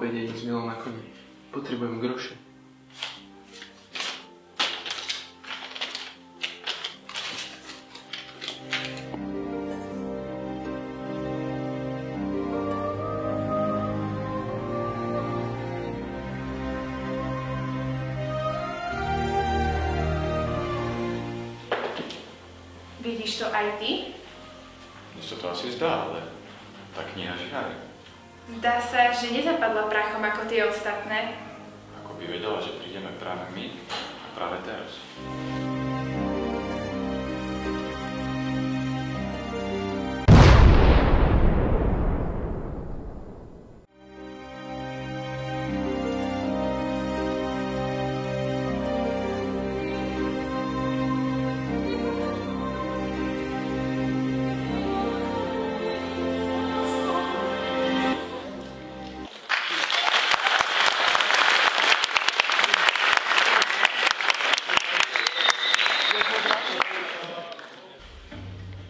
obede idem s Milou na koni. Potrebujem groše. Vidíš to aj ty? Mne sa to asi zdá, ale tá kniha žiari. Zdá sa, že nezapadla prachom ako tie ostatné. Ako by vedela, že prídeme práve my a práve teraz.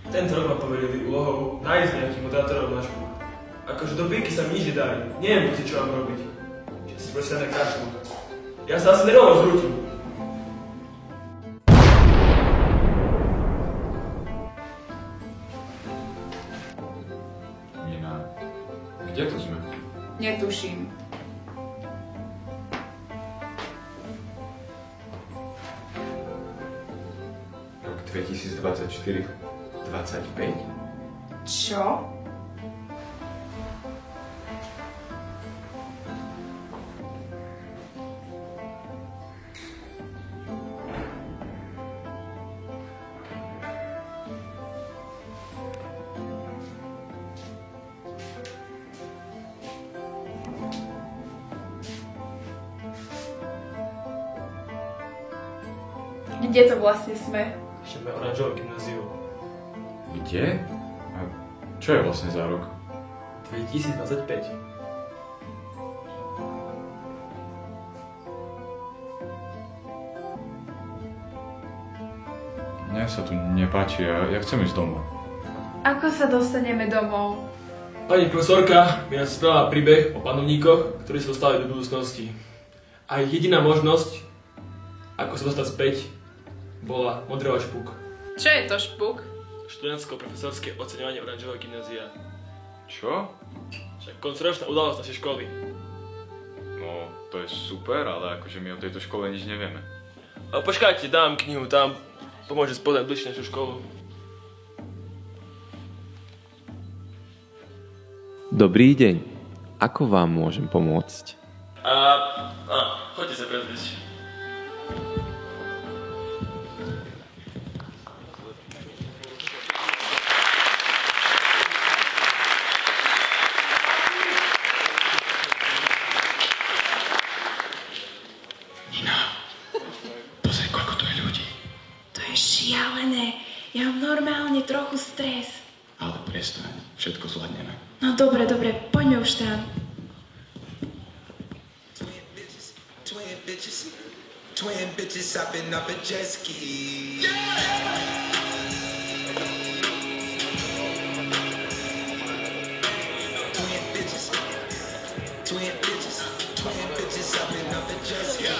Tento rok ma poverili úlohou nájsť nejakých moderátorov na školu. Akože do píky sa mi nič nedarí. Neviem si, čo mám robiť. Že si proste na kašlu. Ja sa asi nerovo zrútim. Nina, kde tu sme? Netuším. Rok 2024. 25? Čo? Kde to vlastne sme? Ešte sme oranžové gymnáziu. Kde? A čo je vlastne za rok? 2025. Mne sa tu nepáči, ja chcem ísť domov. Ako sa dostaneme domov? Pani profesorka mi nás spravila príbeh o panovníkoch, ktorí sa dostali do budúcnosti. A jediná možnosť, ako sa dostať späť, bola modrovať špuk. Čo je to špuk? Študentsko-profesorské oceňovanie oranžového gymnázia. Čo? Však koncoročná udalosť našej školy. No, to je super, ale akože my o tejto škole nič nevieme. A počkajte, dám knihu tam. Pomôže spoznať bližšie našu školu. Dobrý deň. Ako vám môžem pomôcť? Choďte sa prezrieť. Šialené. Ja mám normálne trochu stres. Ale prestaň, všetko zvládneme. No dobre, poďme už tam. Twin bitches hopping up a jet ski. Twin bitches hopping up a jet ski.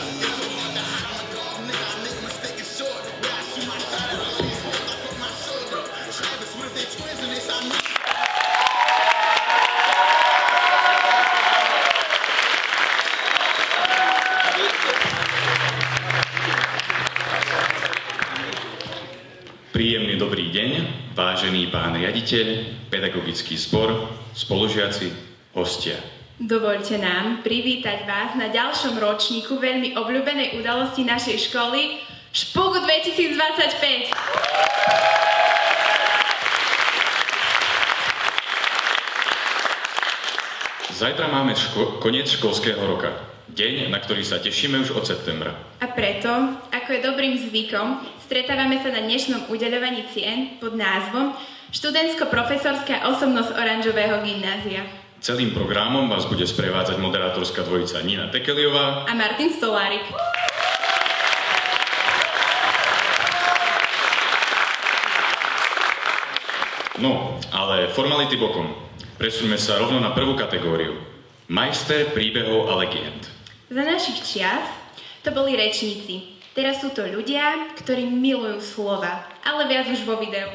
Príjemný dobrý deň, vážený pán riaditeľ, pedagogický zbor, spolužiaci, hostia. Dovoľte nám privítať vás na ďalšom ročníku veľmi obľúbenej udalosti našej školy Špuk 2025. Zajtra máme koniec školského roka. Deň, na ktorý sa tešíme už od septembra. A preto, ako je dobrým zvykom, stretávame sa na dnešnom udeľovaní cien pod názvom Študentsko-profesorská osobnosť oranžového gymnázia. Celým programom vás bude sprevádzať moderátorská dvojica Nina Tekeliová a Martin Stolárik. No, ale formality bokom. Presuňme sa rovno na prvú kategóriu. Majster príbehov a legend. Za našich čias to boli rečníci. Teraz sú to ľudia, ktorí milujú slova, ale viac už vo videu.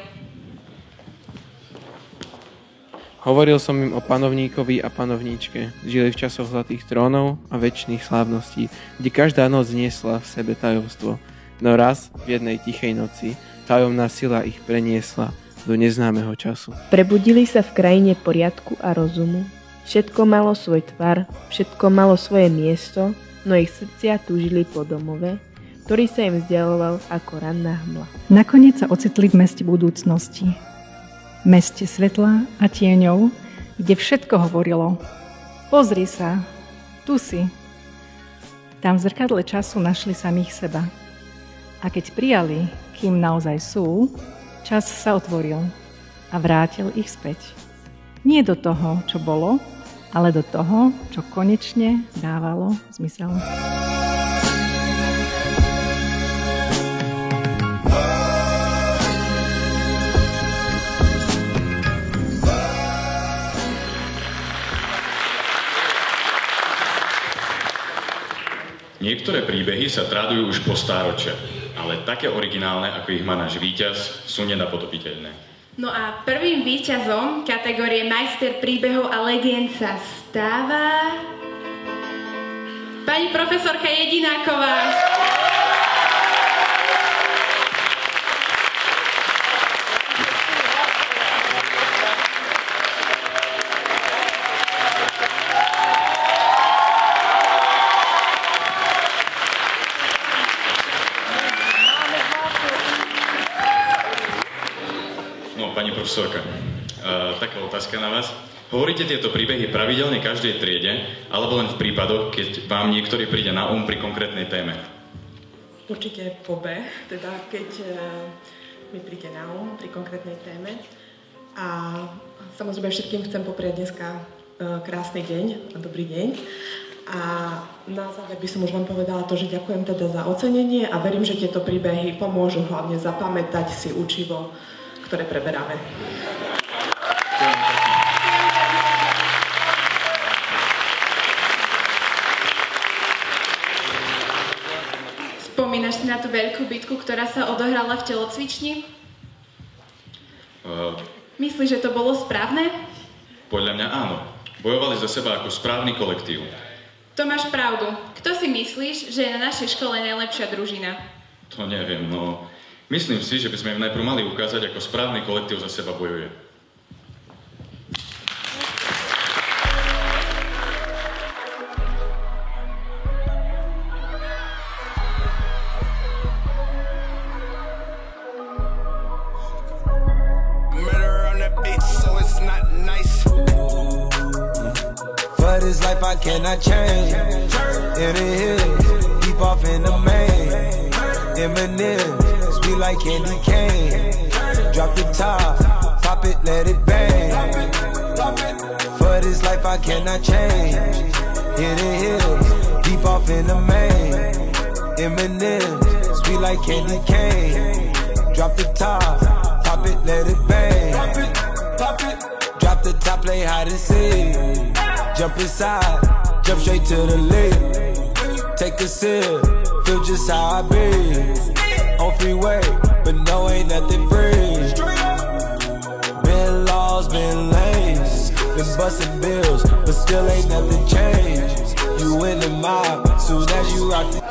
Hovoril som im o panovníkovi a panovníčke. Žili v časoch zlatých trónov a večných slávností, kde každá noc niesla v sebe tajomstvo. No raz, v jednej tichej noci, tajomná sila ich preniesla do neznámeho času. Prebudili sa v krajine poriadku a rozumu. Všetko malo svoj tvar, všetko malo svoje miesto, no ich srdcia túžili po domove, ktorý sa im vzdialoval ako ranná hmla. Nakoniec sa ocitli v meste budúcnosti. Meste svetla a tieňov, kde všetko hovorilo. Pozri sa, tu si. Tam v zrkadle času našli samých seba. A keď prijali, kým naozaj sú, čas sa otvoril a vrátil ich späť. Nie do toho, čo bolo, ale do toho, čo konečne dávalo zmysel. Niektoré príbehy sa tradujú už po stáročia, ale také originálne, ako ich má náš víťaz, sú nenapodobiteľné. No a prvým víťazom kategórie Majster príbehov a legend sa stáva pani profesorka Jedináková. Pani profesorka, taká otázka na vás. Hovoríte tieto príbehy pravidelne každej triede, alebo len v prípadoch, keď vám niektorý príde na pri konkrétnej téme? Určite po B, teda keď mi príde na pri konkrétnej téme. A samozrejme všetkým chcem popriať dneska krásny deň a dobrý deň. A na záver by som už vám povedala to, že ďakujem teda za ocenenie a verím, že tieto príbehy pomôžu hlavne zapamätať si učivo, ktoré preberáme. Spomínaš si na tú veľkú bitku, ktorá sa odohrala v telocvični? Myslíš, že to bolo správne? Podľa mňa áno. Bojovali za seba ako správny kolektív. To máš pravdu. Kto si myslíš, že je na našej škole najlepšia družina? To neviem, no... Myslím si, že by sme im najprv mali ukázať, ako správny kolektív za seba bojuje. For this life I cannot change. In the hills, deep off in the main. Eminem. Sweet like candy cane. Drop the top, pop it, let it bang. For this life I cannot change. In the hills, deep off in the main. Eminem, sweet like candy cane. Drop the top, pop it, let it bang. Drop the top, play hide and seek. Jump inside, jump straight to the lake. Take a sip, feel just how I be. On freeway, but no, ain't nothing free. Been lost, been lanes, been busting bills, but still ain't nothing changed. You in the mob, soon as you rock the...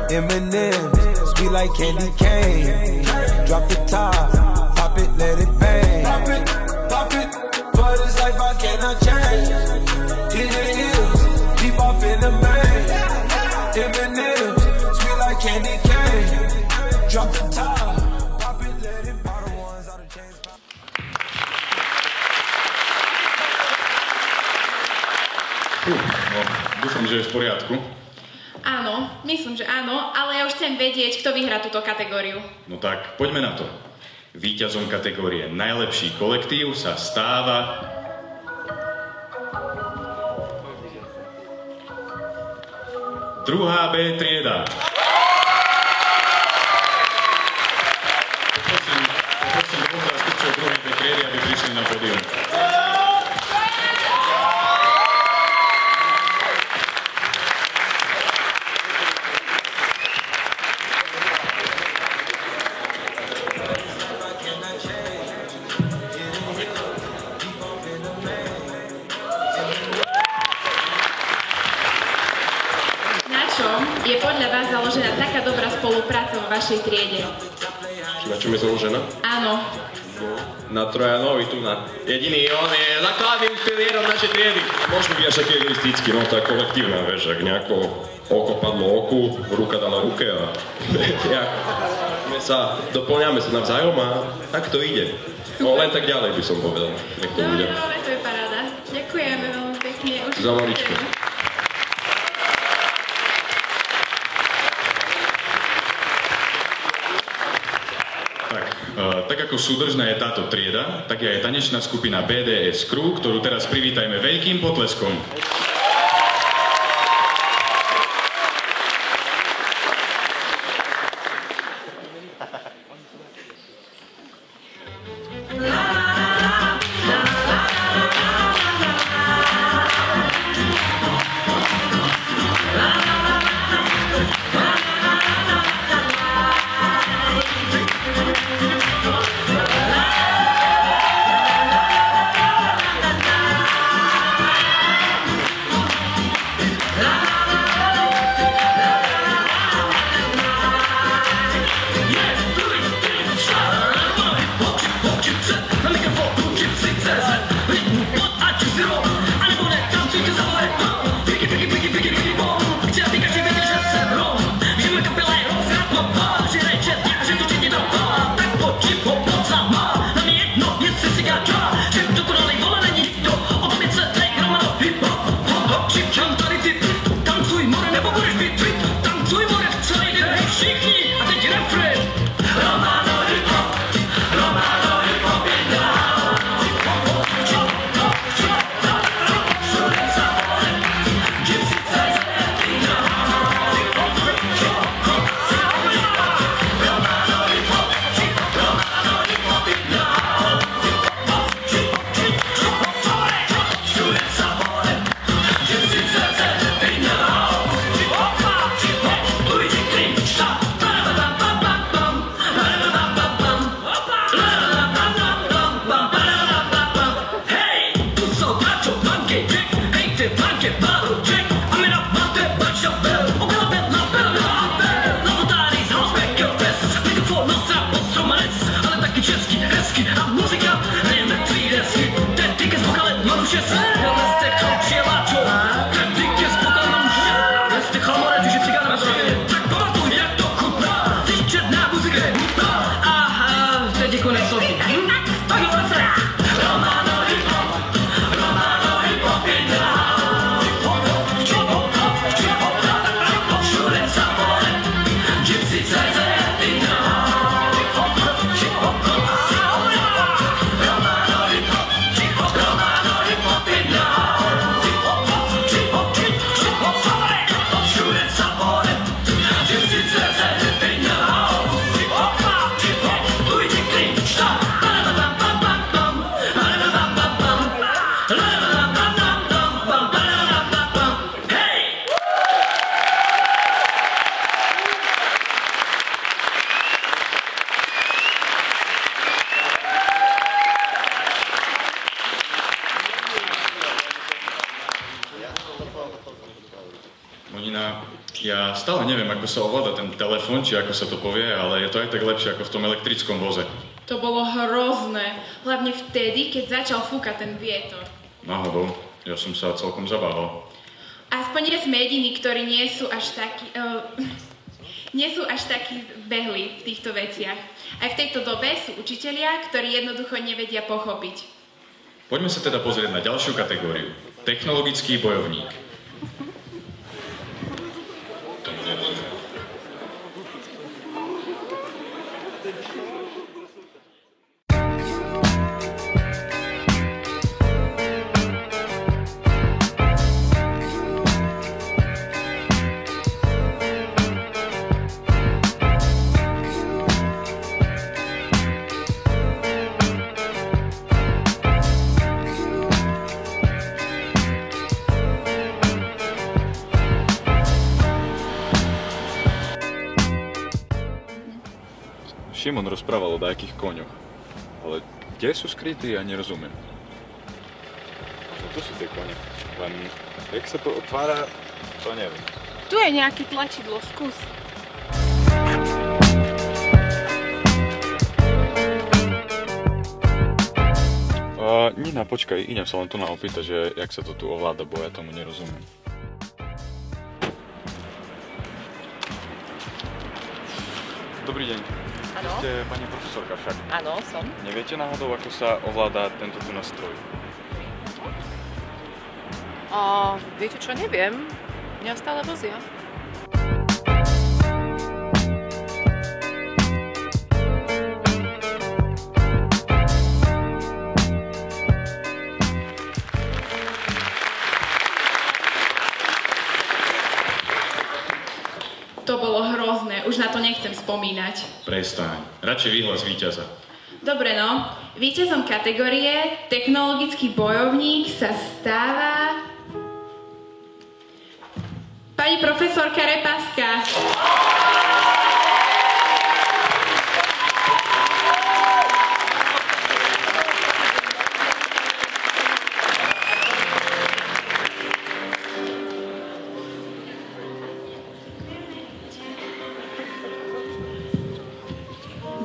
Eminem, sweet like candy cane. Drop the top, pop it, let it bang. Pop it, for this life I cannot change. In the hills, deep off in the main. Eminem, sweet like candy cane. Drop the top, pop it, let it bang. The ones out of chains. No, dúfam, že je v poriadku. Áno, myslím, že áno, ale ja už chcem vedieť, kto vyhrá túto kategóriu. No tak, poďme na to. Víťazom kategórie Najlepší kolektív sa stáva... Druhá B trieda. Poprosím dvoch zástupcov druhej B triedy, aby prišli na pódium. Je podľa vás založená taká dobrá spolupráca vo vašej triede? Na čom je založená? Áno. Na Trojanovi tu na... Jediný on je základným pilierom našej triedy. Môžeme byť až taký egoistický, no to je kolektívna, vieš, ak nejako oko padlo oku, ruka dala ruke a... my sa doplňame sa navzájom a tak to ide. No len tak ďalej by som povedal, nech to bude. Dobre, to je paráda. Ďakujeme veľmi pekne. Za maličko. Tak ako súdržná je táto trieda, tak je aj tanečná skupina BDS Crew, ktorú teraz privítajme veľkým potleskom. Ja stále neviem, ako sa ovláda ten telefón, či ako sa to povie, ale je to aj tak lepšie ako v tom elektrickom voze. To bolo hrozné, hlavne vtedy, keď začal fúkať ten vietor. Náhodou, ja som sa celkom zabával. Aspoň nie sme jediní, ktorí nie sú až takí behli v týchto veciach. Aj v tejto dobe sú učitelia, ktorí jednoducho nevedia pochopiť. Poďme sa teda pozrieť na ďalšiu kategóriu. Technologický bojovník. Šimon rozprával o nejakých koňoch, ale kde sú skrytí, ja nerozumiem. Tu sú tie kone, len jak sa to otvára, to neviem. Tu je nejaké tlačidlo, skús. Nina, počkaj, idem sa len tu na opýtať, že jak sa to tu ovláda, bo ja tomu nerozumiem. Dobrý deň. Áno. Ste pani profesorka však? Áno, som. Neviete náhodou, ako sa ovláda tento tu nástroj? Viete čo, neviem. Mňa stále vozia. To bolo hrozné, už na to nechcem spomínať. Prestaň, radšej vyhlas víťaza. Dobre no, víťazom kategórie technologický bojovník sa stáva pani profesorka Repaska.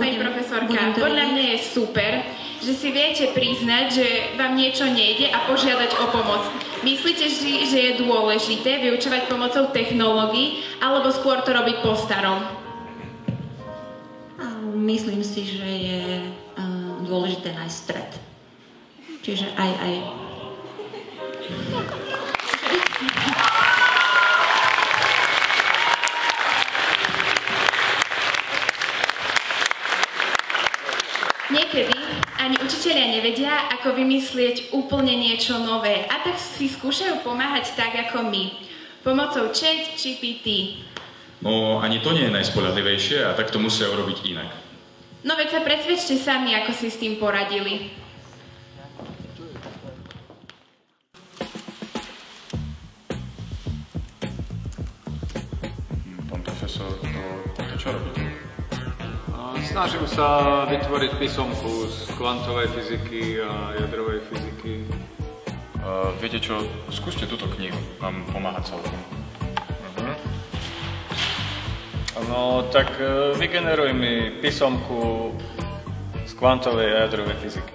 Pani profesorka, podľa mňa je super, že si viete priznať, že vám niečo nejde a požiadať o pomoc. Myslíte si, že je dôležité vyučovať pomocou technológií, alebo skôr to robiť po starom? Myslím si, že je dôležité nájsť stred. Čiže aj. Niekedy ani učitelia nevedia, ako vymyslieť úplne niečo nové a tak si skúšajú pomáhať tak ako my, pomocou ChatGPT. No ani to nie je najspoľahlivejšie a tak to musia urobiť inak. No veď sa presvedčte sami, ako si s tým poradili. Pán profesor, to čo robíte? Snažím sa vytvoriť písomku z kvantovej fyziky a jadrovej fyziky. Viete čo, skúste túto knihu, vám pomáha celkom. No tak vygeneruj mi písomku z kvantovej a jadrovej fyziky.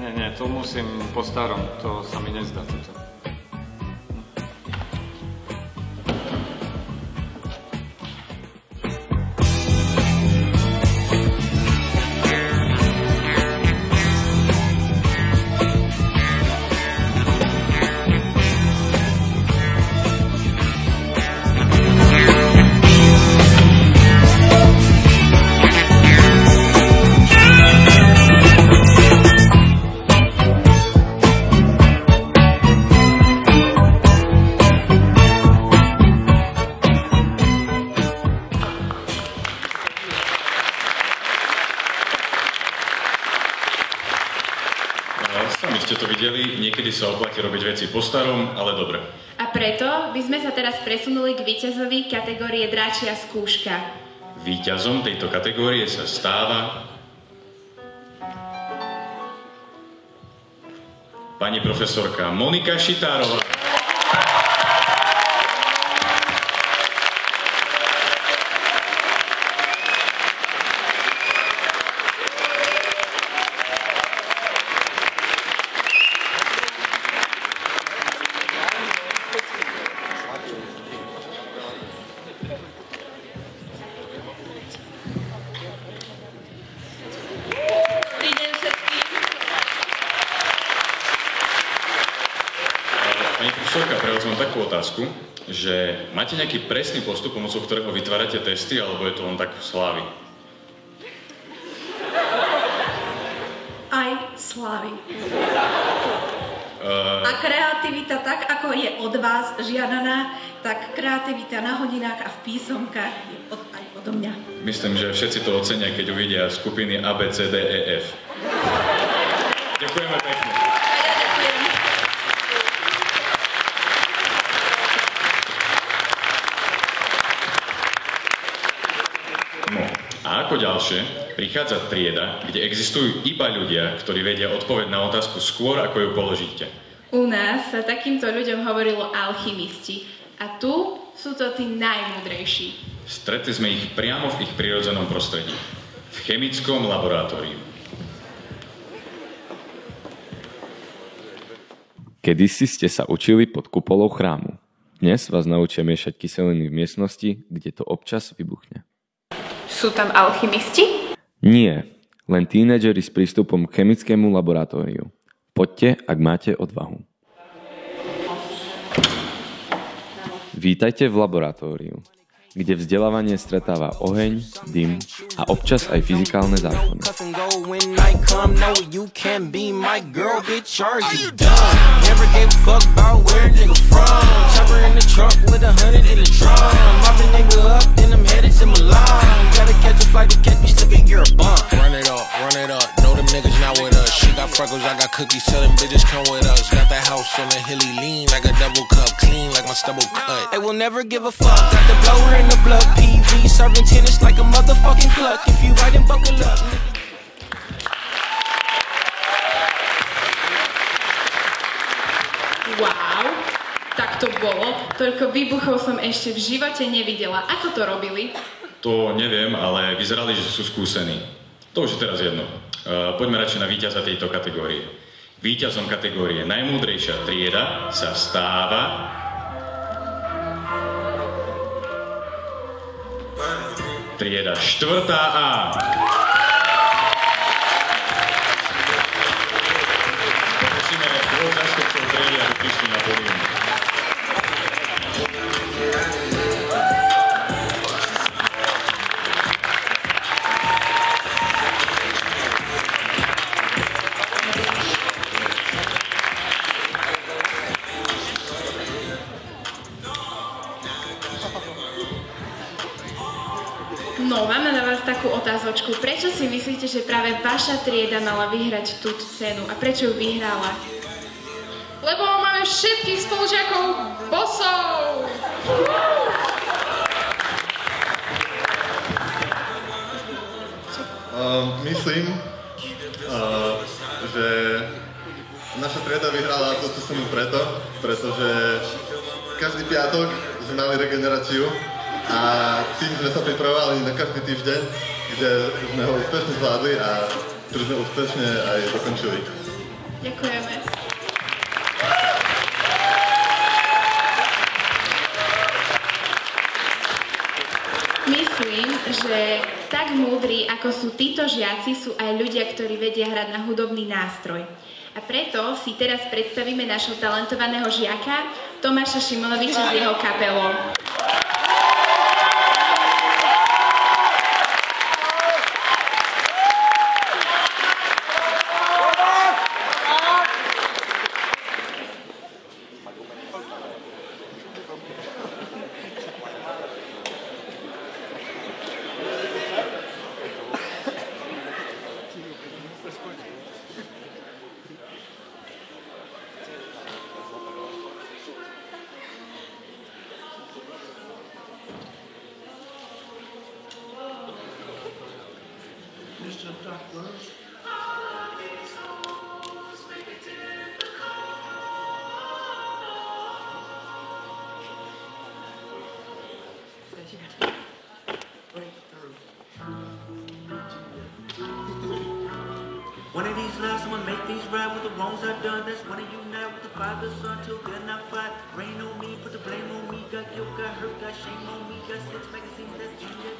Nie, to musím po starom, to sa mi nezdá toto. Sami ste to videli, niekedy sa oplatí robiť veci po starom, ale dobre. A preto by sme sa teraz presunuli k víťazovi kategórie Dračia skúška. Víťazom tejto kategórie sa stáva pani profesorka Monika Šitárová. Pani profesorka, pre vás mám takú otázku, že máte nejaký presný postup, pomocou ktorého vytvárate testy, alebo je to len tak slávy? Aj slávy. A kreativita, tak ako je od vás žiadaná, tak kreativita na hodinách a v písomkách je aj odo mňa. Myslím, že všetci to ocenia, keď uvidia skupiny A, B, C, D, E, F. Ďakujeme pekne. No, a ako ďalšie, prichádza trieda, kde existujú iba ľudia, ktorí vedia odpoveď na otázku skôr, ako ju položíte. U nás sa takýmto ľuďom hovorilo alchymisti. A tu sú to tí najmúdrejší. Stretli sme ich priamo v ich prirodzenom prostredí. V chemickom laboratóriu. Kedysi ste sa učili pod kupolou chrámu. Dnes vás naučia miešať kyseliny v miestnosti, kde to občas vybuchne. Sú tam alchymisti? Nie, len tínedžeri s prístupom k chemickému laboratóriu. Poďte, ak máte odvahu. Vítajte v laboratóriu, kde vzdelávanie stretáva oheň, dym a občas aj fyzikálne zákony. Freckles, I got cookies, tell them bitches come with us. Got the house on the hilly lean, like a double cup, clean like my stubble cut. They will never give a fuck, got the blower in the blood, PV, serving tennis like a motherfucking cluck. If you ride and buckle up. Wow, tak to bolo. Toľko výbuchov som ešte v živote nevidela. Ako to robili? To neviem, ale vyzerali, že sú skúsení. To už je teraz jedno. Poďme radšej na víťaza tejto kategórie. Víťazom kategórie najmúdrejšia trieda sa stáva... trieda 4A. Poprosíme dvoch zástupcov triedy, aby prišli na pódium. No, máme na vás takú otázočku. Prečo si myslíte, že práve vaša trieda mala vyhrať túto cenu? A prečo ju vyhrala? Lebo máme všetkých spolužiakov bosov! Myslím, že naša trieda vyhrala túto cenu pretože každý piatok sme mali regeneráciu a tým sme sa pripravovali na každý týždeň, kde sme ho úspešne zvládli a ktorý sme úspešne aj dokončili. Ďakujeme. Myslím, že tak múdri, ako sú títo žiaci, sú aj ľudia, ktorí vedia hrať na hudobný nástroj. A preto si teraz predstavíme našho talentovaného žiaka Tomáša Šimonoviča s jeho kapelou. One of these lives, someone make these right with the wrongs I've done. That's when I unite with the Father, Son, till good not fight. Rain on me, put the blame on me. Got guilt, got hurt, got shame on me. Got 6 magazines, that's genius.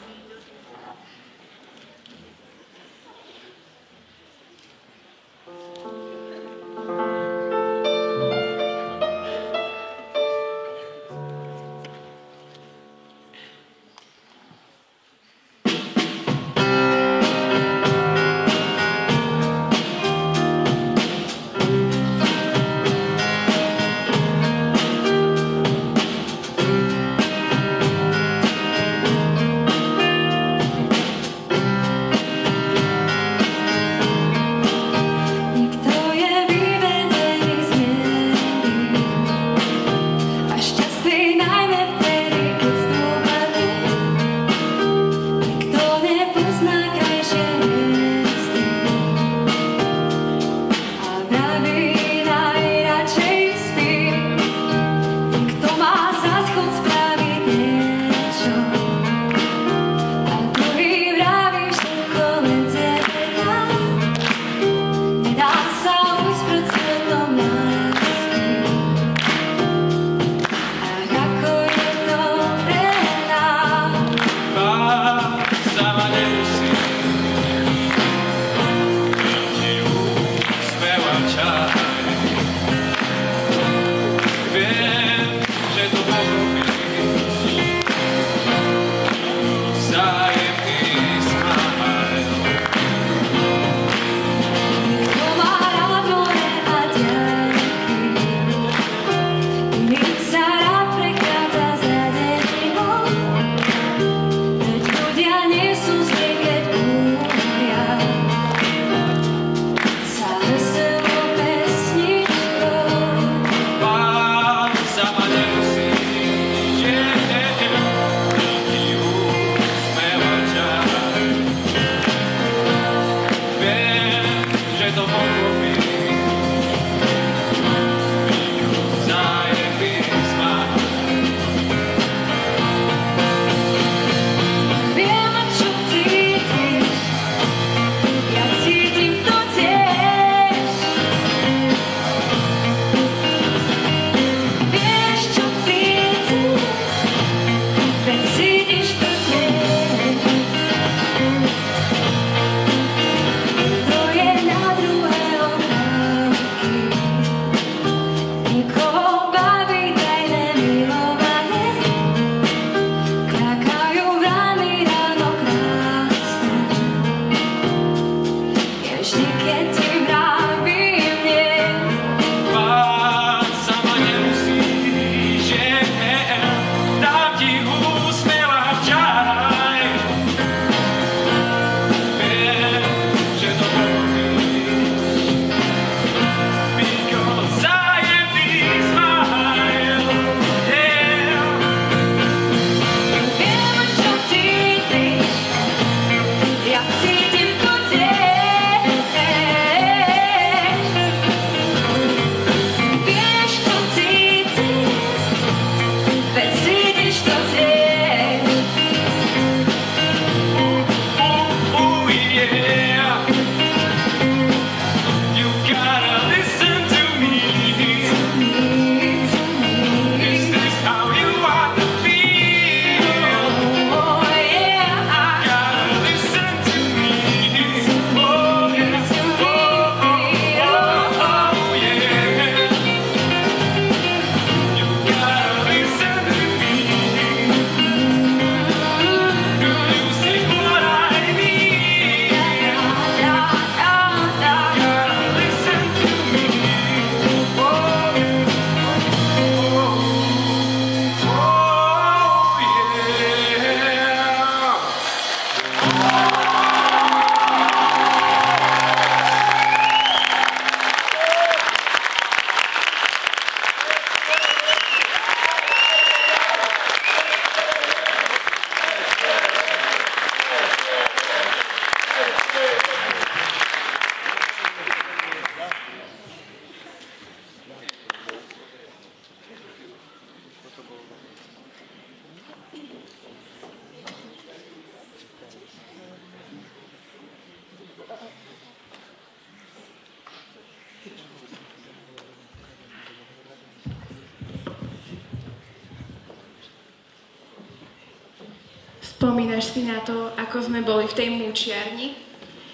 Spomínaš si na to, ako sme boli v tej múčiarni?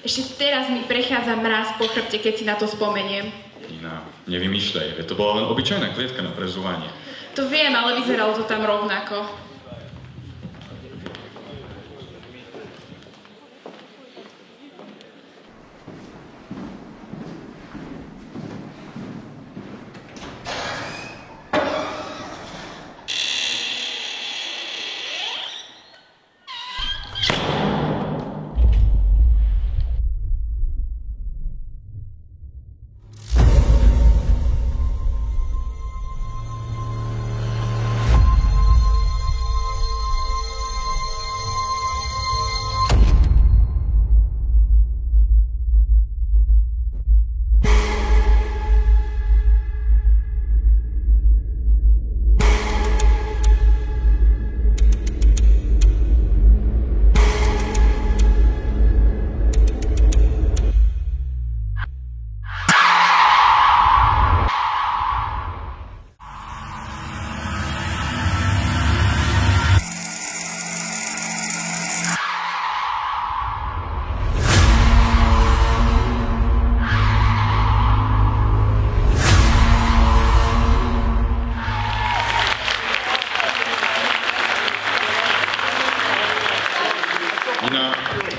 Ešte teraz mi prechádza mráz po chrbte, keď si na to spomeniem. Nina, nevymýšľaj, to bola len obyčajná klietka na prezúvanie. To viem, ale vyzeralo to tam rovnako.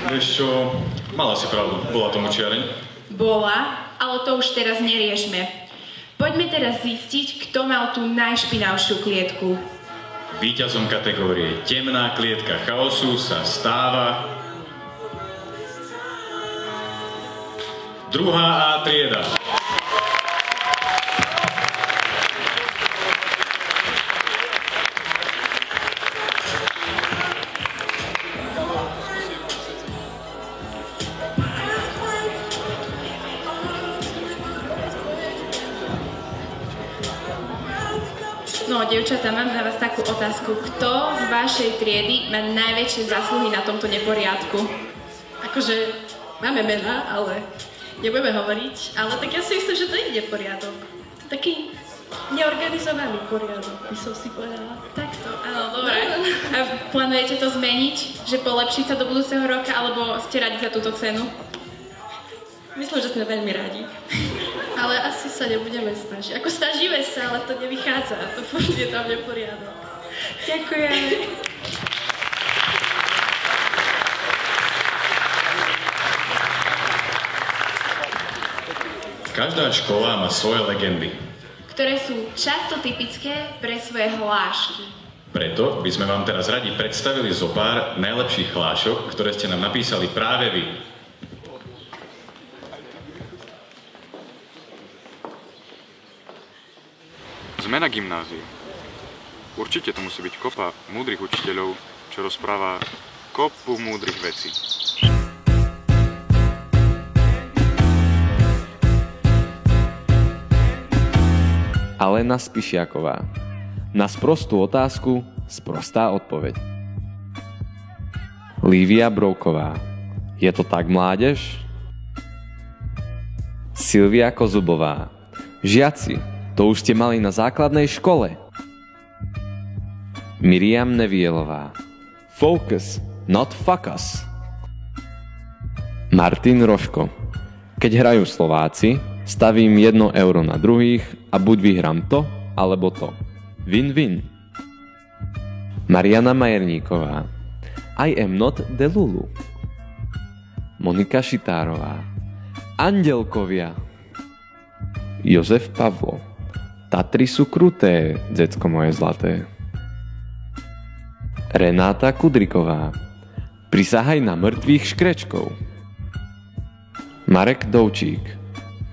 Vieš čo, mala si pravdu, bola to múčiareň. Bola, ale to už teraz neriešme. Poďme teraz zistiť, kto mal tú najšpinavšiu klietku. Víťazom kategórie Temná klietka chaosu sa stáva druhá A trieda. No, dievčatá, mám na vás takú otázku. Kto z vašej triedy má najväčšie zásluhy na tomto neporiadku? Akože máme mená, ale nebudeme hovoriť. Ale tak ja si myslím, že to je neporiadok. Taký neorganizovaný poriadok, by som si povedala. Takto, áno, dobre. A plánujete to zmeniť? Že polepšiť sa do budúceho roka, alebo ste radi za túto cenu? Myslím, že sme veľmi radi. Ale asi sa nebudeme snažiť. Ako snažíme sa, ale to nevychádza. To furt je tam neporiadok. Ďakujem. Každá škola má svoje legendy, ktoré sú často typické pre svoje hlášky. Preto by sme vám teraz radi predstavili zo pár najlepších hlášok, ktoré ste nám napísali práve vy. Sme na gymnáziu. Určite to musí byť kopa múdrych učiteľov, čo rozpráva kopu múdrych vecí. Alena Spišiaková. Na sprostú otázku sprostá odpoveď. Lívia Brouková. Je to tak, mládež? Silvia Kozubová. Žiaci, to už ste mali na základnej škole. Miriam Nevielová. Focus, not fuck us. Martin Roško. Keď hrajú Slováci, stavím 1 euro na druhých a buď vyhrám to, alebo to. Win-win. Mariana Majerníková. I am not Delulu. Monika Šitárová. Andelkovia. Jozef Pavlo. Tatry sú kruté, decko moje zlaté. Renáta Kudriková. Prisahaj na mŕtvych škrečkov. Marek Dovčík.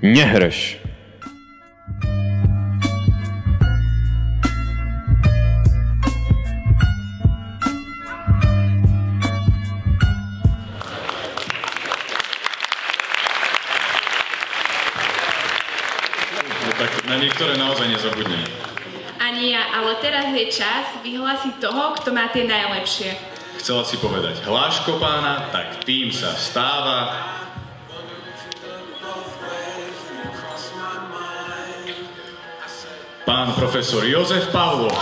Nehreš! Tak na niektoré naozaj nezabudnem. Ani ja, ale teraz je čas vyhlásiť toho, kto má tie najlepšie. Chcela si povedať hláško pána, tak tým sa stáva pán profesor Jozef Pavlo.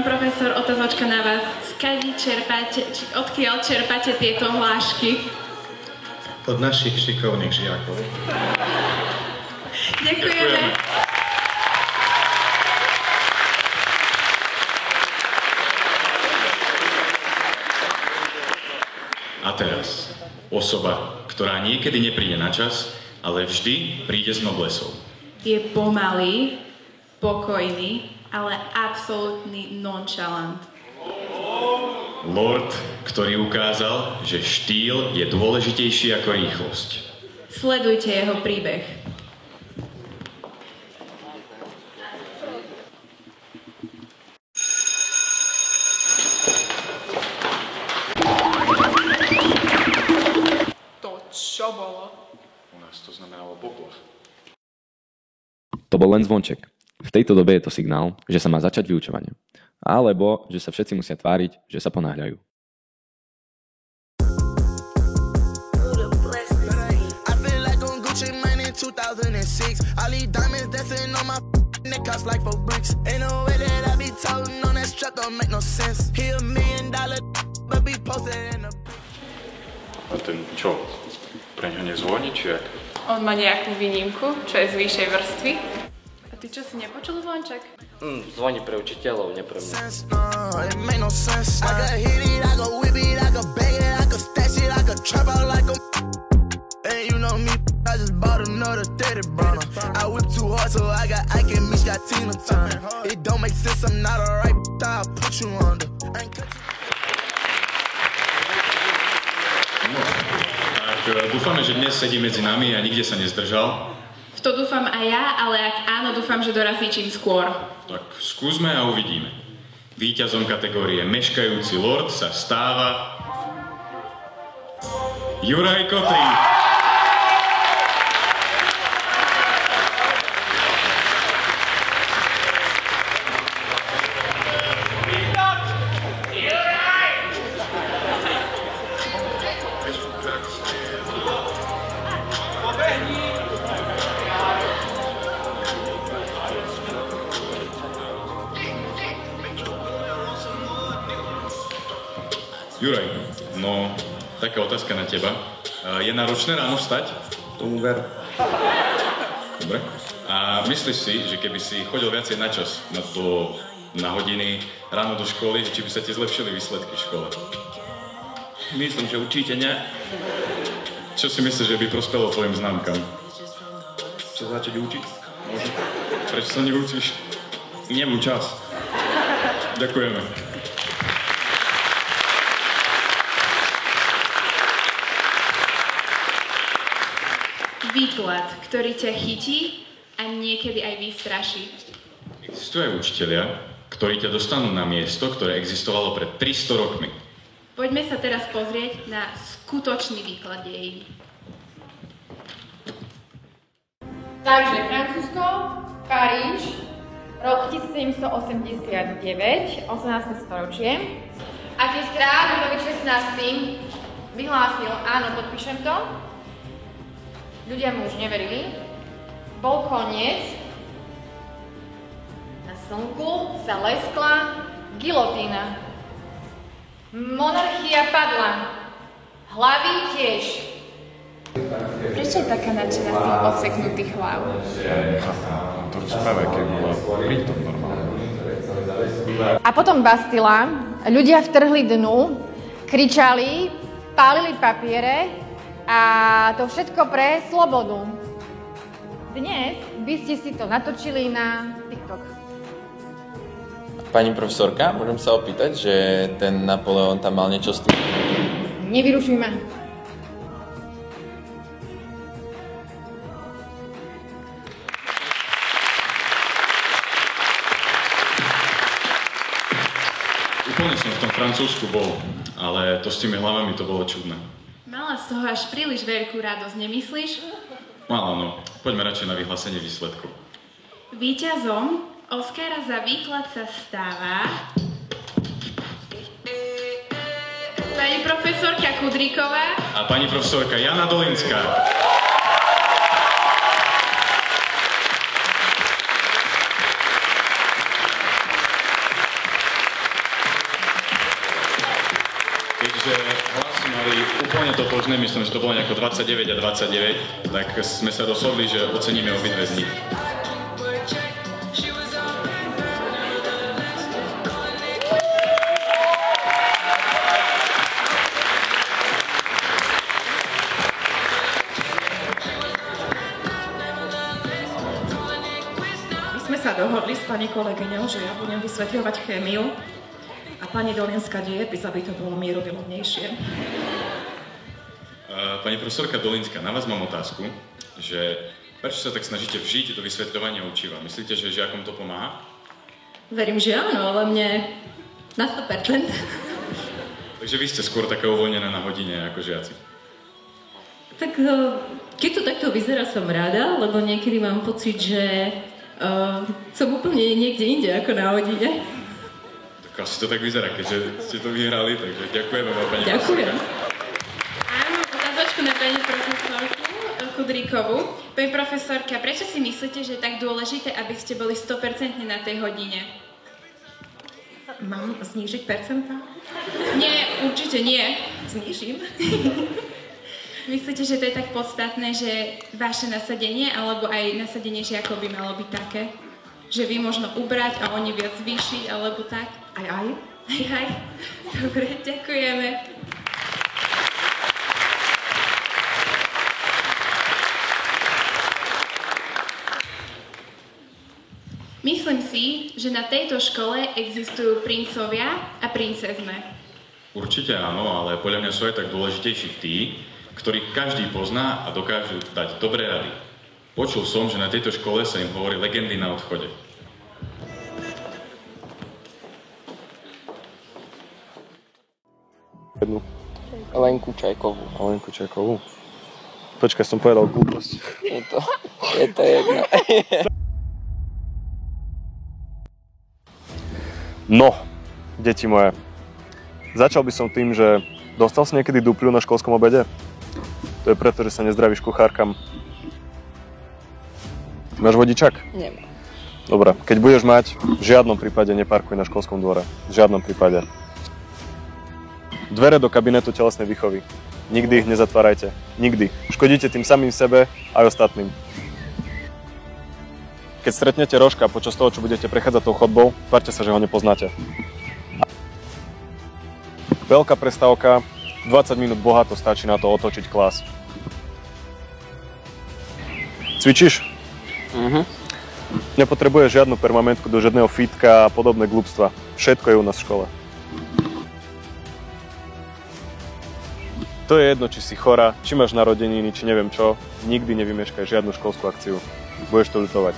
Pán profesor, otázočka na vás. Odkiaľ čerpáte tieto hlášky? Od našich šikovných žiakov. Ďakujeme. A teraz osoba, ktorá niekedy nepríde na čas, ale vždy príde s noblesou. Je pomalý, pokojný, ale absolútny nonchalant. Lord, ktorý ukázal, že štýl je dôležitejší ako rýchlosť. Sledujte jeho príbeh. To čo bolo? U nás to znamenalo poplach. To bol len zvonček. V tejto dobe je to signál, že sa má začať vyučovanie. Alebo, že sa všetci musia tváriť, že sa ponáhľajú. A ten čo? Preňho nezvoní, či jak? On má nejakú výnimku, čo je z vyššej vrstvy. A ty čo si nepočul zvonček? Zvoní pre učiteľov, nie pre mňa. Tak dúfame, že dnes sedí medzi nami a nikde sa nezdržal. V to dúfam aj ja, ale ak áno, dúfam, že dorazí čím skôr. Tak skúsme a uvidíme. Víťazom kategórie Meškajúci lord sa stáva Juraj Kotrík. Juraj, no, taká otázka na teba. Je náročné ráno vstať? Tomu ver. Dobre. A myslíš si, že keby si chodil viacej na čas, na hodiny, ráno do školy, či by sa ti zlepšili výsledky v škole? Myslím, že určite nie. Čo si myslíš, že by prospelo tvojim známkam? Čo začať učiť? Možno. Prečo sa neučíš? Nemám čas. Ďakujeme. Výklad, ktorý ťa chytí a niekedy aj vystraší. Existujú aj učitelia, ktorí ťa dostanú na miesto, ktoré existovalo pred 300 rokmi. Poďme sa teraz pozrieť na skutočný výklad dejín. Takže Francúzsko, Paríž, rok 1789, 18. storočie. A keď kráľ Ludovít XVI vyhlásil, áno, podpíšem to, ľudia mu už neverili. Bol koniec. Na slnku sa leskla gilotína. Monarchia padla. Hlavy tiež. Prečo je taká nadšená z tých odseknutých hlav? On to rozpráva, keď bola prítom normálne. A potom Bastila. Ľudia vtrhli dnu, kričali, pálili papiere, a to všetko pre slobodu. Dnes by ste si to natočili na TikTok. Pani profesorka, môžem sa opýtať, že ten Napoleon tam mal niečo s tým? Nevyrušuj ma. Úplne som v tom Francúzsku bol, ale to s tými hlavami to bolo čudné. Mala z toho až príliš veľkú radosť, nemyslíš? Mala, no. Poďme radšej na vyhlásenie výsledku. Víťazom Oscara za výklad sa stáva pani profesorka Kudríková a pani profesorka Jana Dolinská. totožné, myslím, že to bolo nejako 29 a 29, tak sme sa rozhodli, že oceníme obidve z nich. Sa dohodli s pani kolegyňou, že ja budem vysvetľovať chémiu a pani Dolinská dejepis, aby to bolo mierumilovnejšie. Pani profesorka Dolinská, na vás mám otázku, že prečo sa tak snažíte vžiť do vysvetľovania učiva? Myslíte, že žiakom to pomáha? Verím, že áno, ale mne na 100%. Takže vy ste skôr taká uvoľnená na hodine ako žiaci? Tak keď to takto vyzerá, som rada, lebo niekedy mám pocit, že som úplne niekde inde ako na hodine. Tak asi to tak vyzerá, keďže ste to vyhrali, takže ďakujeme vám, pani Ďakujem. Áno, otázočku na pani profesorku Kudríkovú. Pani profesorka, prečo si myslíte, že je tak dôležité, aby ste boli 100% na tej hodine? Mám znížiť percentá? Nie, určite nie. Znížim. Myslíte, že to je tak podstatné, že vaše nasadenie, alebo aj nasadenie žiakov by malo byť také? Že vy možno ubrať a oni viac zvýšiť, alebo tak? Aj. Aj. Dobre, ďakujeme. Myslím si, že na tejto škole existujú princovia a princezne. Určite áno, ale podľa mňa sú aj tak dôležitejší tí, ktorých každý pozná a dokážu dať dobré rady. Počul som, že na tejto škole sa im hovorí legendy na odchode. Jednu. Lenku Čajkovú. Lenku Čajkovú? Počkaj, som povedal glúposť. Je to jedno. No, deti moje. Začal by som tým, že dostal si niekedy dupľu na školskom obede? To je preto, že sa nezdravíš kuchárkam. Máš vodičak? Nemám. Dobre, keď budeš mať, v žiadnom prípade neparkuj na školskom dvore. V žiadnom prípade. Dvere do kabinetu telesnej výchovy. Nikdy ich nezatvárajte. Nikdy. Škodíte tým samým sebe aj ostatným. Keď stretnete rožka počas toho, čo budete prechádzať tou chodbou, tvárte sa, že ho nepoznáte. Veľká prestávka, 20 minút bohato stačí na to otočiť klas. Cvičíš? Nepotrebuješ žiadnu permanentku do žiadneho fitka a podobné glupstva. Všetko je u nás v škole. To je jedno, či si chorá, či máš narodeniny, či neviem čo. Nikdy nevymeškaj žiadnu školskú akciu. Budeš to ľutovať.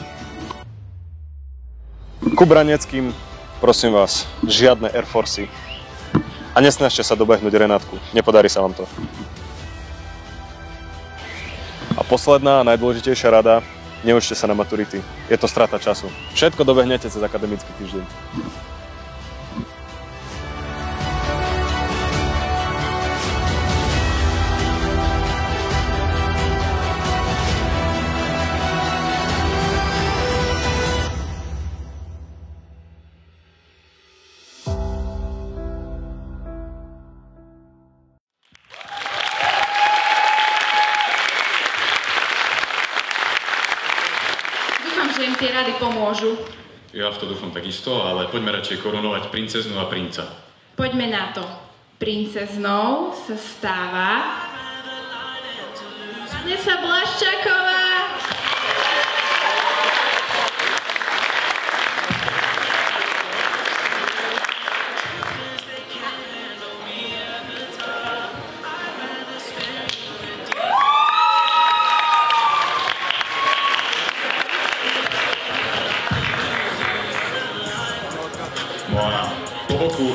Ku Branieckým, prosím vás, žiadne Air Forcey. A nesnažte sa dobehnúť Renátku. Nepodarí sa vám to. A posledná a najdôležitejšia rada, neučte sa na maturity. Je to strata času. Všetko dobehnete cez akademický týždeň. Tie rady pomôžu. Ja v to dúfam takisto, ale poďme radšej korunovať princeznu a princa. Poďme na to. Princeznou sa stáva Vanessa Blaščáková.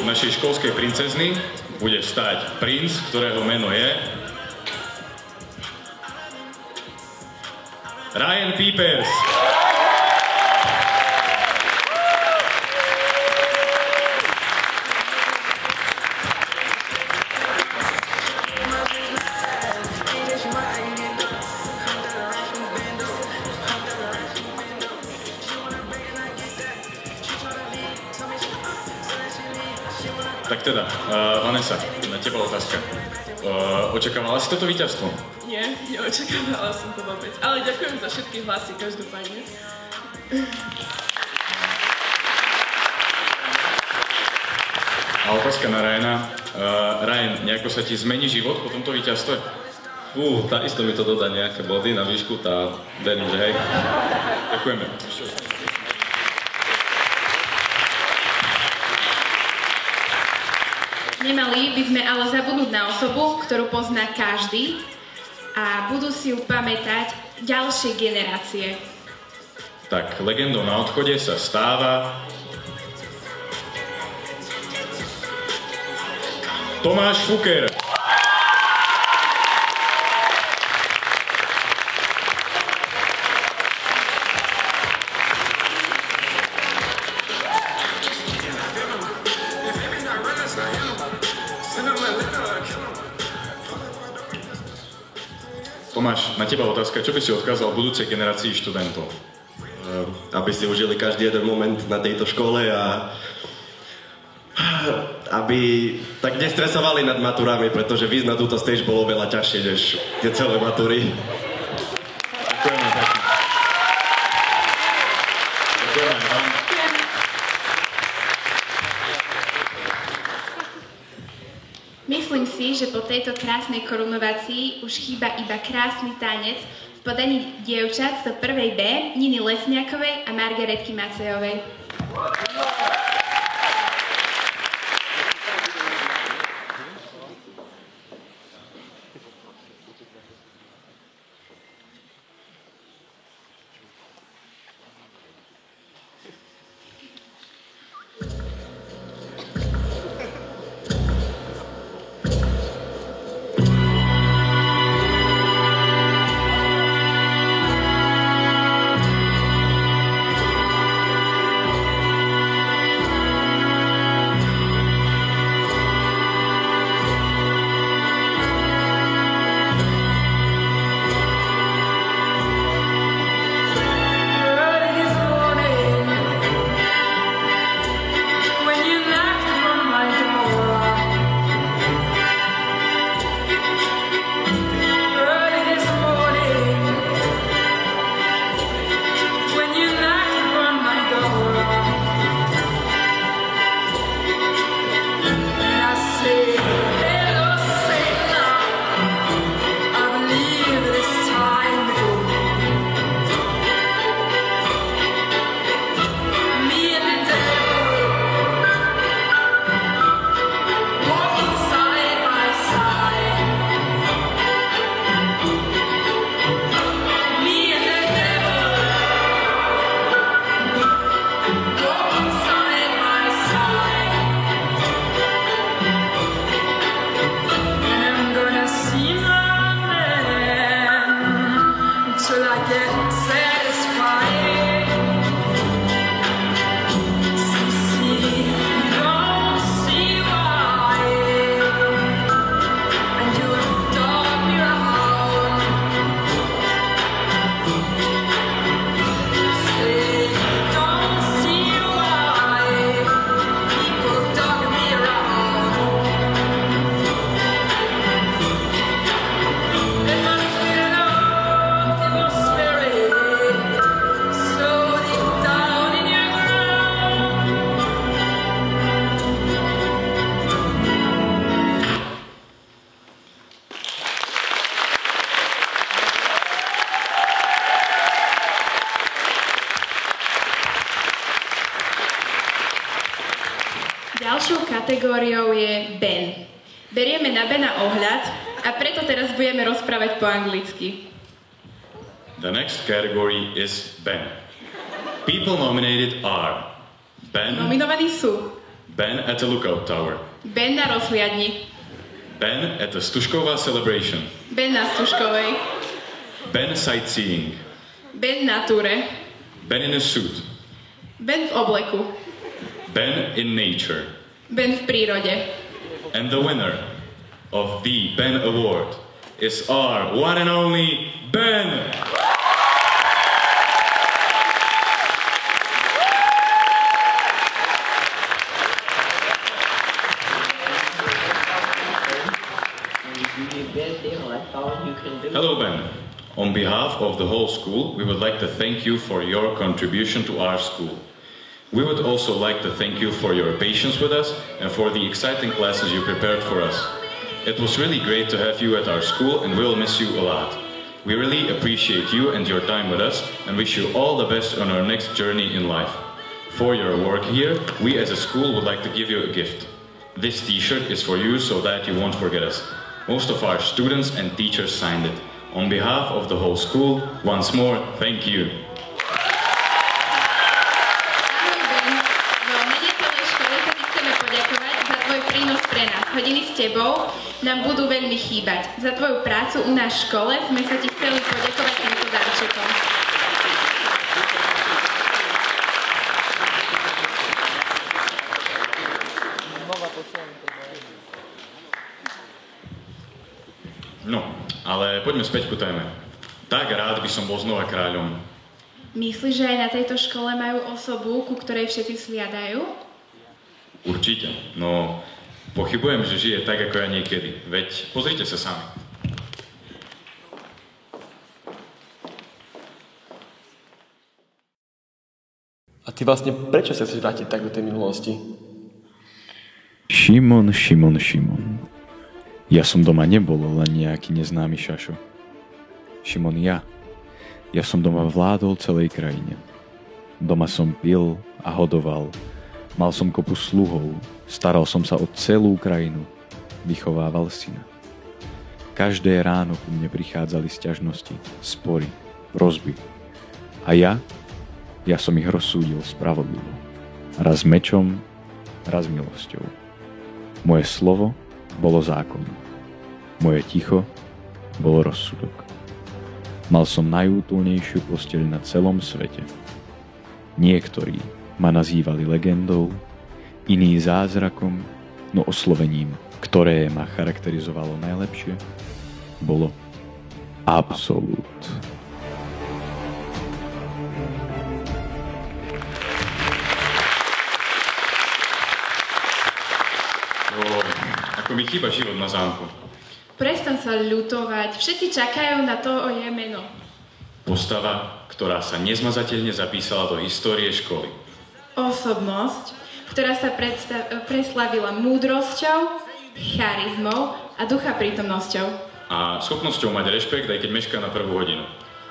Našej školskej princezny bude stáť princ, ktorého meno je Ryan Peepers. Tak teda, Vanessa, na teba otázka. Očakávala si toto víťazstvo? Nie, neočakávala som to vôbec. Ale ďakujem za všetky hlasy, každopádne. A otázka na Ryana. Ryan, nejako sa ti zmení život po tomto víťazstve? Takisto mi to dodá nejaké body na výšku, tá verím, že hej. Ďakujeme. Nemali by sme ale zabudnúť na osobu, ktorú pozná každý a budú si ju pamätať ďalšie generácie. Tak, legendou na odchode sa stáva Tomáš Fuker. Tomáš, na teba otázka, čo by si odkázal budúcej generácii študentov? Aby si užili každý jeden moment na tejto škole a aby tak nestresovali nad maturami, pretože výjsť na túto stage bolo veľa ťažšie, než tie celé matúry. Ďakujeme pekne. Ďakujeme vám. Myslím si, že po tejto krásnej korunovácii už chýba iba krásny tanec v podaní dievčat z prvej B, Niny Lesniakovej a Margaretky Macejovej. Ďalšou kategóriou je Ben. Berieme na Bena ohľad a preto teraz budeme rozprávať po anglicky. The next category is Ben. People nominated are Ben. Nominovaní sú Ben at the Lookout Tower. Ben na rozhliadni. Ben at the Stužková Celebration. Ben na Stužkovej. Ben sightseeing. Ben na túre. Ben in a suit. Ben v obleku. Ben in nature. Ben v prírode. And the winner of the Ben Award is our one and only Ben! gentlemen, on behalf of the whole school, we would like to thank you for your contribution to our school. We would also like to thank you for your patience with us and for the exciting classes you prepared for us. It was really great to have you at our school and we'll miss you a lot. We really appreciate you and your time with us and wish you all the best on our next journey in life. For your work here, we as a school would like to give you a gift. This t-shirt is for you so that you won't forget us. Most of our students and teachers signed it. On behalf of the whole school, once more, thank you. Hodiny s tebou nám budú veľmi chýbať. Za tvoju prácu u nás v škole sme sa ti chceli poďakovať týmto darčekom. No, ale poďme späť ku téme. Tak rád by som bol znova kráľom. Myslíš, že aj na tejto škole majú osobu, ku ktorej všetci sliadajú? Určite, no pochybujem, že žije tak, ako ja niekedy. Veď pozrite sa sami. A ty vlastne prečo sa chceš vrátiť tak do tej minulosti? Šimon. Ja som doma nebol len nejaký neznámy šašo. Šimon, ja som doma vládol celej krajine. Doma som pil a hodoval. Mal som kopu sluhov, staral som sa o celú krajinu, vychovával syna. Každé ráno ku mne prichádzali sťažnosti, spory, prosby. A ja som ich rozsúdil spravodlivo. Raz mečom, raz milosťou. Moje slovo bolo zákon. Moje ticho bol rozsudok. Mal som najútulnejšiu posteľ na celom svete. Niektorí ma nazývali legendou, iný zázrakom, no oslovením, ktoré ma charakterizovalo najlepšie, bolo absolút. Ako mi chýba život na zámku. Prestan sa ľutovať, všetci čakajú na to o je meno. Postava, ktorá sa nezmazateľne zapísala do histórie školy. Osobnosť, ktorá sa preslavila múdrosťou, charizmou a ducha prítomnosťou. A schopnosťou mať rešpekt, aj keď mešká na prvú hodinu.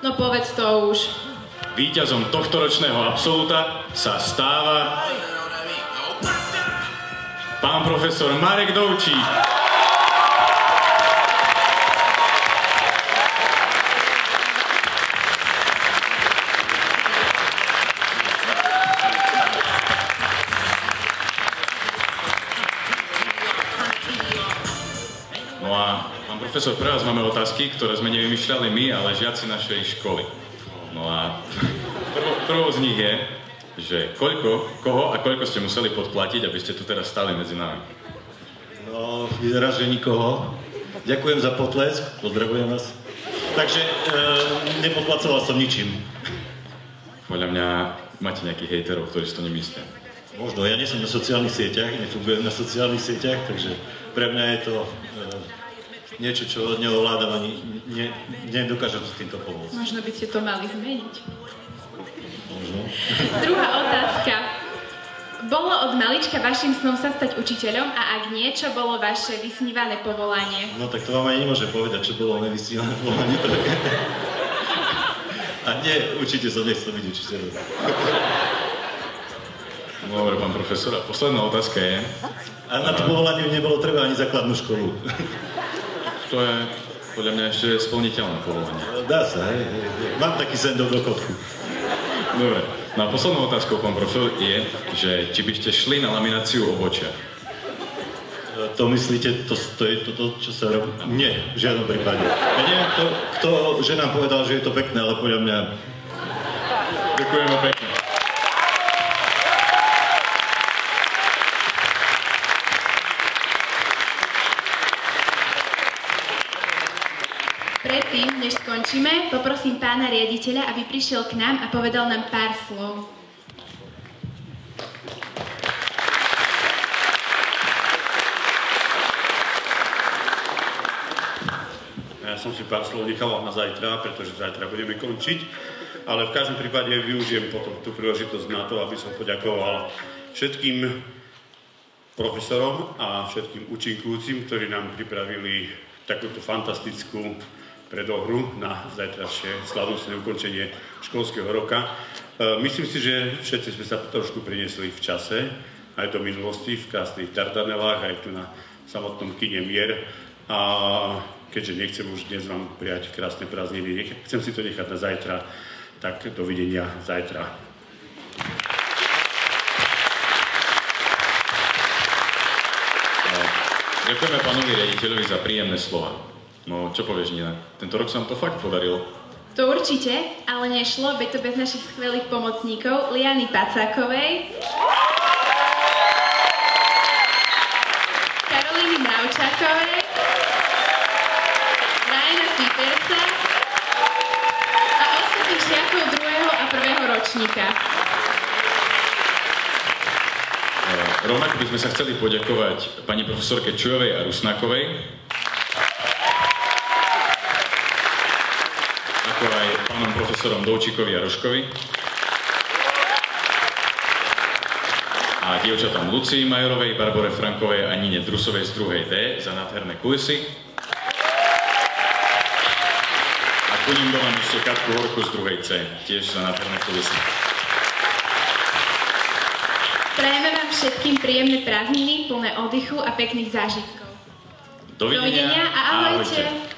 No povedz to už. Víťazom tohtoročného absolúta sa stáva pán profesor Marek Dovčík. No a pán profesor, pre vás máme otázky, ktoré sme nevymýšľali my, ale žiaci našej školy. No a prvou z nich je, že koho a koľko ste museli podplatiť, aby ste tu teraz stáli medzi nami? No, vyzerá, že nikoho. Ďakujem za potlesk, pozdravujem vás. Takže nepodplacoval som ničím. Podľa mňa máte nejakých hejterov, ktorí si to nemyslia. Možno, ja nie som na sociálnych sieťach, nefungujem na sociálnych sieťach, takže pre mňa je to niečo, čo neovládam ani nedokážem s týmto pomôcť. Možno by ste to mali zmeniť. Možno. Druhá otázka. Bolo od malička vašim snom sa stať učiteľom a ak nie, čo bolo vaše vysnívané povolanie? No tak to vám aj nemôžem povedať, čo bolo moje vysnívané povolanie. A nie, určite som nechcel byť učiteľom. Dobre, pán profesor, a posledná otázka je... A na to povolanie nebolo treba ani základnú školu. To je podľa mňa ešte splniteľné povolanie. Dá sa, hej. Mám taký sen do dôchodku. Dobre, no a poslednou otázkou, pán profesor, je, že či by ste šli na lamináciu obočia? To myslíte, to je to, čo sa robí? Nie, v žiadnom prípade. Ja neviem, kto ženám povedal, že je to pekné, ale podľa mňa... Ďakujeme pekne. Predtým, než skončíme, poprosím pána riaditeľa, aby prišiel k nám a povedal nám pár slov. Ja som si pár slov nechávam na zajtra, pretože zajtra budeme končiť. Ale v každom prípade využijem potom tú príležitosť na to, aby som poďakoval všetkým profesorom a všetkým účinkujúcim, ktorí nám pripravili takúto fantastickú predohru na zajtrajšie slavnostné ukončenie školského roka. Myslím si, že všetci sme sa trošku priniesli v čase, aj do minulosti, v krásnych Dardanelách, aj tu na samotnom kine Mier. A keďže nechcem už dnes vám prijať krásne prázdniny, chcem si to nechať na zajtra, tak dovidenia zajtra. Ďakujeme pánovi riaditeľovi za príjemné slova. No, čo povieš, Nina? Tento rok sa nám to fakt podarilo. To určite, ale nešlo by to bez našich skvelých pomocníkov Liany Pacákovej, Karolíny Mravčákovej, Ryana Pipersa a ostatných žiakov 2. a 1. ročníka. Rovnako by sme sa chceli poďakovať pani profesorke Čujovej a Rusnákovej, ako aj pánom profesorom Dovčíkovi a Roškovi a dievčatám Lucii Majorovej, Barbore Frankovej a Nine Drusovej z 2. D za nádherné kulisy. A ku nim dodám ešte Katku Horku z 2. C, tiež za nádherné kulisy. Prajeme vám všetkým príjemné prázdniny, plné oddychu a pekných zážitkov. Dovidenia a ahojte.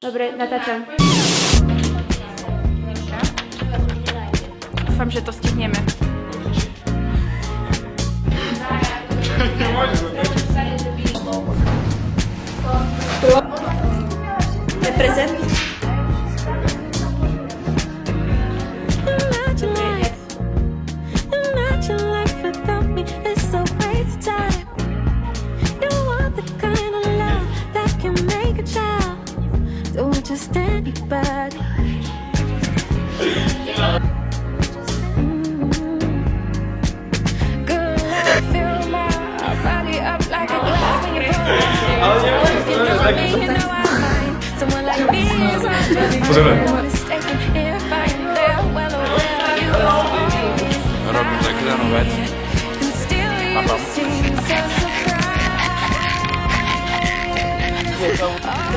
Dobre, natáčam. Dúfam, že to stihneme. Represent. Just anybody. Girl, I feel my body up like a glass when you pull it. You know me, you know I mind. Someone like me is hard to mistaken if I am there. Well, you always robím takzvanú vec. and still you seem so surprised.